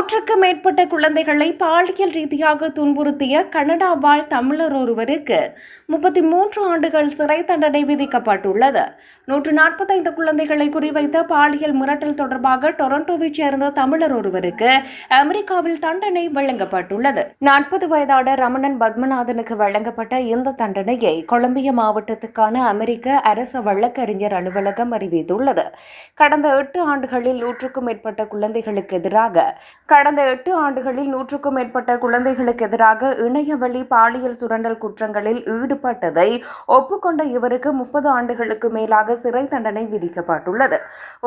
100க்கும் மேற்பட்ட குழந்தைகளை பாலியல் ரீதியாக துன்புறுத்திய கனடா வாழ் தமிழர் ஒருவருக்கு 33 ஆண்டுகள் சிறை தண்டனை விதிக்கப்பட்டுள்ளது. 145 குழந்தைகளை குறிவைத்த பாலியல் மிரட்டல் தொடர்பாக டொரண்டோவைச் சேர்ந்த தமிழர் ஒருவருக்கு அமெரிக்காவில் தண்டனை வழங்கப்பட்டுள்ளது. 40 வயதான ரமணன் பத்மநாதனுக்கு வழங்கப்பட்ட இந்த தண்டனையை கொலம்பியா மாவட்டத்துக்கான அமெரிக்க அரச வழக்கறிஞர் அலுவலகம் அறிவித்துள்ளது. கடந்த 8 ஆண்டுகளில் 100க்கும் மேற்பட்ட குழந்தைகளுக்கு எதிராக இணையவழி பாலியல் சுரண்டல் குற்றங்களில் ஈடுபட்டதை ஒப்புக்கொண்ட இவருக்கு 30 ஆண்டுகளுக்கு மேலாக சிறை தண்டனை விதிக்கப்பட்டுள்ளது.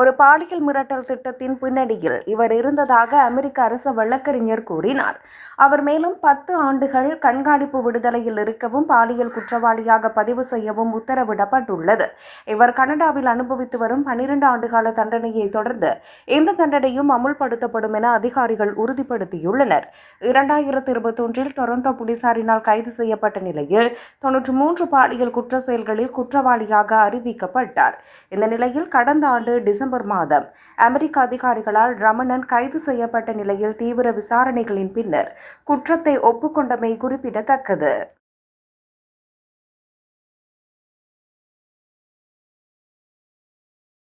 ஒரு பாலியல் மிரட்டல் திட்டத்தின் பின்னணியில் இவர் இருந்ததாக அமெரிக்க அரச வழக்கறிஞர் கூறினார். அவர் மேலும் 10 ஆண்டுகள் கண்காணிப்பு விடுதலையில் இருக்கவும் பாலியல் குற்றவாளியாக பதிவு செய்யவும் உத்தரவிடப்பட்டுள்ளது. இவர் கனடாவில் அனுபவித்து வரும் 12 ஆண்டுகால தண்டனையை தொடர்ந்து இந்த தண்டனையும் அமுல்படுத்தப்படும் என அதிகாரிகள் உறுதிப்படுத்தியுள்ளனர். 2021 டொரண்டோ போலீசாரினால் கைது செய்யப்பட்ட நிலையில் 93 பாலியல் குற்ற செயல்களில் குற்றவாளியாக அறிவிக்கப்பட்டார். இந்த நிலையில் கடந்த ஆண்டு டிசம்பர் மாதம் அமெரிக்க அதிகாரிகளால் ரமணன் கைது செய்யப்பட்ட நிலையில் தீவிர விசாரணைகளின் பின்னர் குற்றத்தை ஒப்புக்கொண்டமை குறிப்பிடத்தக்கது.